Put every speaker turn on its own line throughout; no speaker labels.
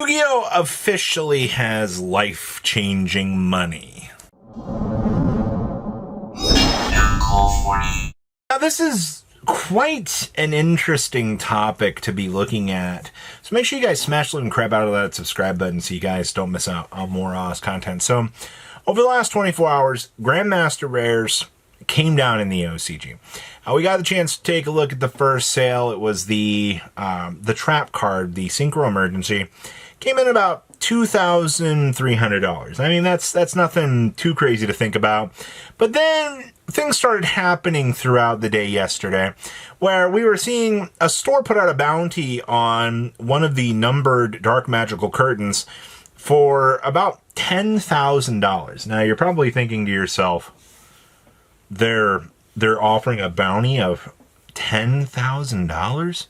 Yu-Gi-Oh! Officially has life-changing money. Now, this is quite an interesting topic to be looking at. So make sure you guys smash the crap out of that subscribe button so you guys don't miss out on more content. So, over the last 24 hours, Grandmaster Rares came down in the OCG. We got the chance to take a look at the first sale. It was the trap card, the Synchro Emergency. Came in about $2,300. I mean, that's nothing too crazy to think about. But then things started happening throughout the day yesterday, where we were seeing a store put out a bounty on one of the numbered Dark Magical Curtains for about $10,000. Now, you're probably thinking to yourself, they're offering a bounty of $10,000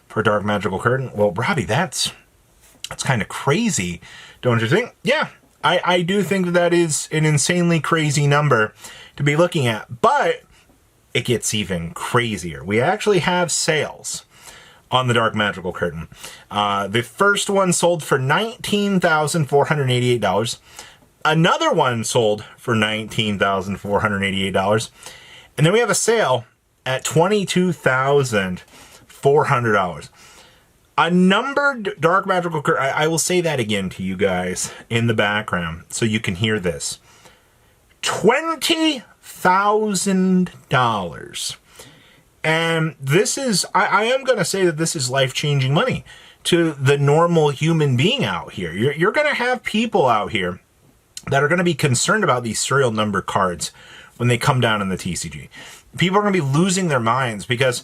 for Dark Magical Curtain? Well, Robbie, that's kind of crazy, don't you think? Yeah, I do think that is an insanely crazy number to be looking at, but it gets even crazier. We actually have sales on the Dark Magical Curtain. The first one sold for $19,488. Another one sold for $19,488. And then we have a sale at $22,400. A numbered Dark Magical Curtain. I will say that again to you guys in the background so you can hear this. $20,000. And this is, I am going to say that this is life-changing money to the normal human being out here. You're going to have people out here that are going to be concerned about these serial number cards when they come down in the TCG. People are going to be losing their minds because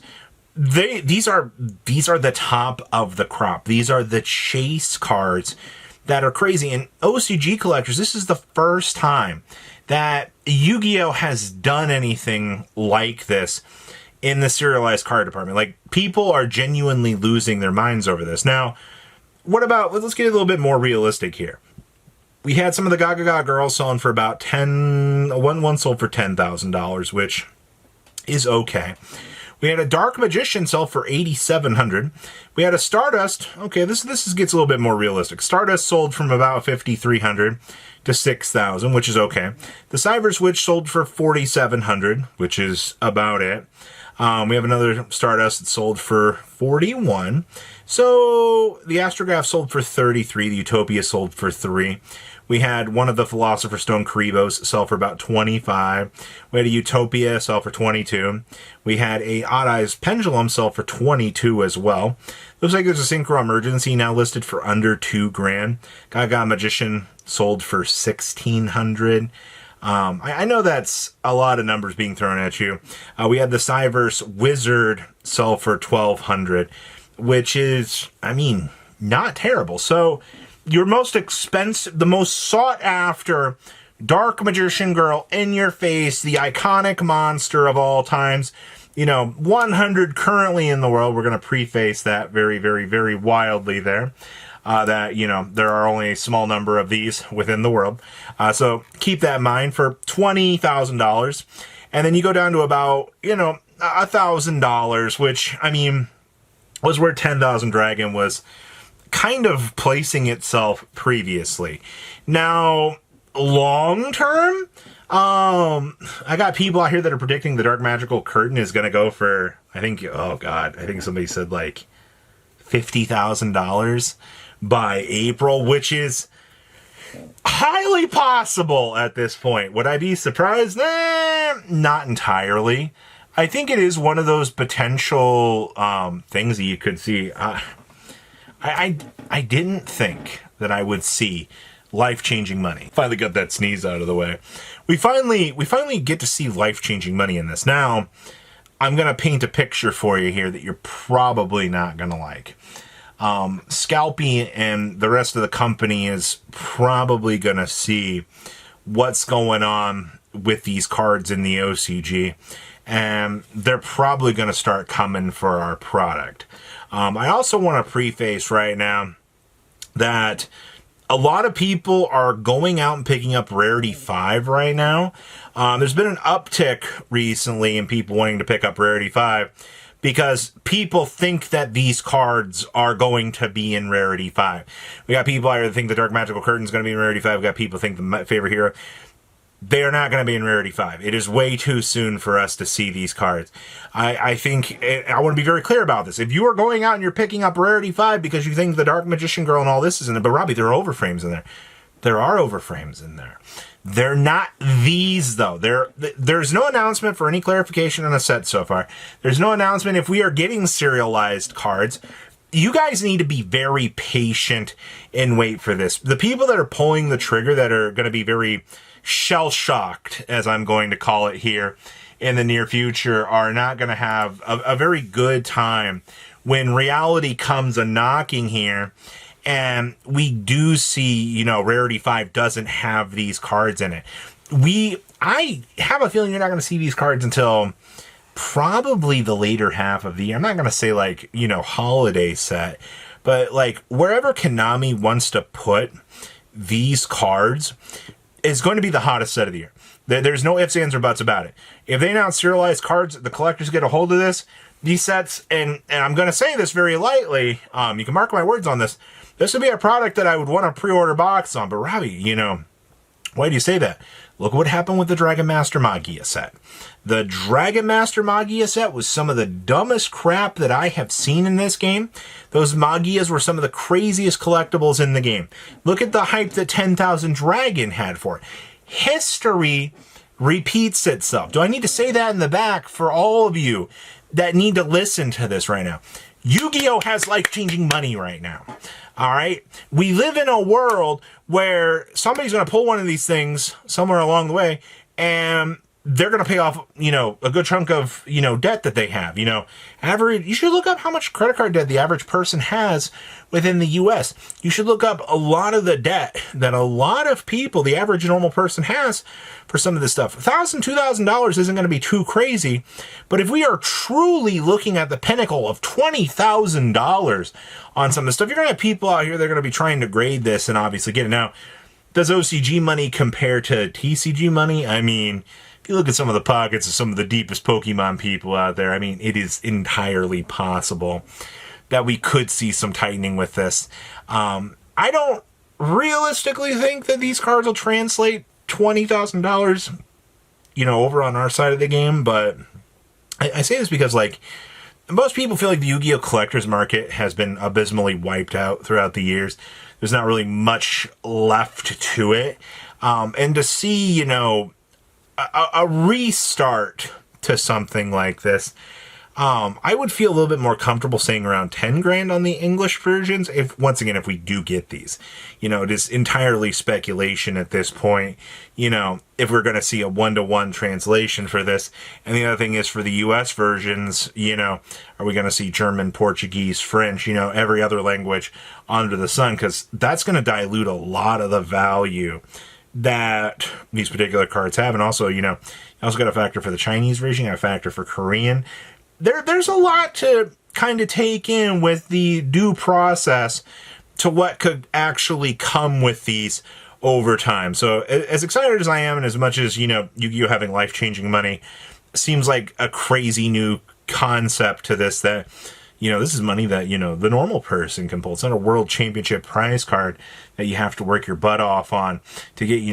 these are the top of the crop. These are the chase cards that are crazy. And OCG collectors, this is the first time that Yu-Gi-Oh! Has done anything like this in the serialized card department. Like, people are genuinely losing their minds over this. Now, what about, let's get a little bit more realistic here. We had some of the Gaga girls selling for about one sold for $10,000, which is okay. We had a Dark Magician sell for $8,700. We had a Stardust. Okay, this gets a little bit more realistic. Stardust sold from about $5,300 to $6,000, which is okay. The Cyber Switch sold for $4,700, which is about it. We have another Stardust that sold for $41. So the Astrograph sold for $33. The Utopia sold for $3. We had one of the Philosopher's Stone Karibos sell for about $25. We had a Utopia sell for $22. We had a Odd Eyes Pendulum sell for $22 as well. Looks like there's a Synchro Emergency now listed for under $2,000. Gaga Magician sold for $1,600. I know that's a lot of numbers being thrown at you. We had the Cyverse Wizard sell for $1,200, which is, I mean, not terrible. So your most expensive, the most sought after Dark Magician Girl in your face, the iconic monster of all times, 100 currently in the world. We're going to preface that very, very, very wildly there. That, there are only a small number of these within the world. So keep that in mind for $20,000. And then you go down to about, $1,000, which, I mean, was where 10,000 Dragon was kind of placing itself previously. Now, long term, I got people out here that are predicting the Dark Magical Curtain is going to go for, I think somebody said like $50,000 by April, which is highly possible at this point. Would I be surprised? Not entirely. I think it is one of those potential things that you could see. I didn't think that I would see life-changing money. Finally got that sneeze out of the way. We finally get to see life-changing money in this. Now, I'm going to paint a picture for you here that you're probably not going to like. Scalpy and the rest of the company is probably going to see what's going on with these cards in the OCG, and they're probably going to start coming for our product. I also want to preface right now that a lot of people are going out and picking up Rarity 5 right now. There's been an uptick recently in people wanting to pick up Rarity 5, because people think that these cards are going to be in Rarity 5. We got people out here that think the Dark Magical Curtain is going to be in Rarity 5. We got people think the favorite hero. They are not going to be in Rarity 5. It is way too soon for us to see these cards. I think, I want to be very clear about this. If you are going out and you're picking up Rarity 5 because you think the Dark Magician Girl and all this is in it, but Robbie, there are overframes in there. There are overframes in there. They're not these, though. There's no announcement for any clarification on a set so far. There's no announcement if we are getting serialized cards. You guys need to be very patient and wait for this. The people that are pulling the trigger, that are going to be very shell-shocked, as I'm going to call it here, in the near future, are not going to have a very good time when reality comes a-knocking here. And we do see, Rarity 5 doesn't have these cards in it. I have a feeling you're not going to see these cards until probably the later half of the year. I'm not going to say holiday set, but wherever Konami wants to put these cards is going to be the hottest set of the year. There's no ifs, ands, or buts about it. If they announce serialized cards, the collectors get a hold of this. These sets, and I'm going to say this very lightly, you can mark my words on this, this would be a product that I would want to pre-order box on. But Robbie, why do you say that? Look what happened with the Dragon Master Magia set. The Dragon Master Magia set was some of the dumbest crap that I have seen in this game. Those Magias were some of the craziest collectibles in the game. Look at the hype that 10,000 Dragon had for it. History repeats itself. Do I need to say that in the back for all of you that need to listen to this right now? Yu-Gi-Oh! Has life-changing money right now. All right? We live in a world where somebody's going to pull one of these things somewhere along the way, and they're going to pay off, a good chunk of, debt that they have. You should look up how much credit card debt the average person has within the U.S. You should look up a lot of the debt that a lot of people, the average normal person, has for some of this stuff. $1,000, $2,000 isn't going to be too crazy, but if we are truly looking at the pinnacle of $20,000 on some of this stuff, you're going to have people out here that are going to be trying to grade this and obviously get it. Now, does OCG money compare to TCG money? I mean, if you look at some of the pockets of some of the deepest Pokemon people out there, I mean, it is entirely possible that we could see some tightening with this. I don't realistically think that these cards will translate $20,000, over on our side of the game, but I say this because, most people feel like the Yu-Gi-Oh! Collector's market has been abysmally wiped out throughout the years. There's not really much left to it. And to see, a restart to something like this, I would feel a little bit more comfortable saying around 10 grand on the English versions. If we do get these, it is entirely speculation at this point, if we're going to see a 1-to-1 translation for this. And the other thing is for the US versions, are we going to see German, Portuguese, French, every other language under the sun? Because that's going to dilute a lot of the value that these particular cards have. And also, you also got a factor for the Chinese version, you got a factor for Korean. There's a lot to kind of take in with the due process to what could actually come with these over time. So as excited as I am, and as much as, Yu-Gi-Oh! Having life-changing money seems like a crazy new concept to this, that, this is money that, the normal person can pull. It's not a world championship prize card that you have to work your butt off on to get,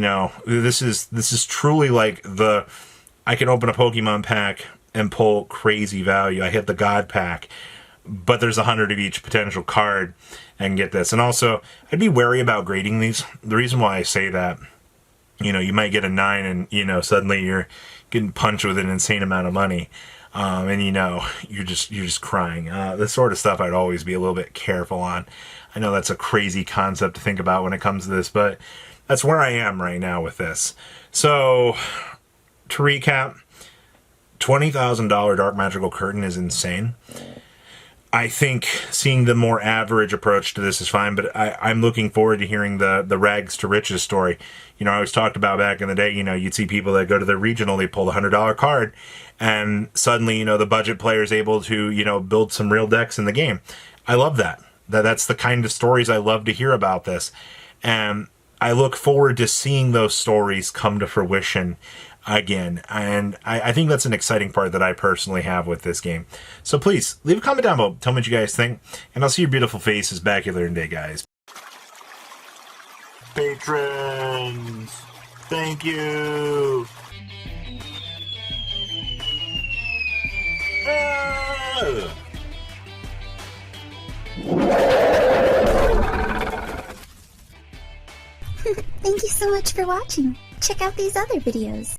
this is truly like I can open a Pokemon pack and pull crazy value. I hit the God pack, but there's 100 of each potential card and get this. And also, I'd be wary about grading these. The reason why I say that, you might get a 9 and, suddenly you're getting punched with an insane amount of money. And you're just crying. This sort of stuff I'd always be a little bit careful on. I know that's a crazy concept to think about when it comes to this, but that's where I am right now with this. So, to recap, $20,000 Dark Magical Curtain is insane. I think seeing the more average approach to this is fine, but I'm looking forward to hearing the rags to riches story. I always talked about back in the day, you'd see people that go to the regional, they pull the $100 card, and suddenly, the budget player is able to, build some real decks in the game. I love that. That's the kind of stories I love to hear about this. And I look forward to seeing those stories come to fruition again. And I think that's an exciting part that I personally have with this game. So please, leave a comment down below. Tell me what you guys think. And I'll see your beautiful faces back here later in the day, guys. Patrons, thank you.
Thank you so much for watching. Check out these other videos.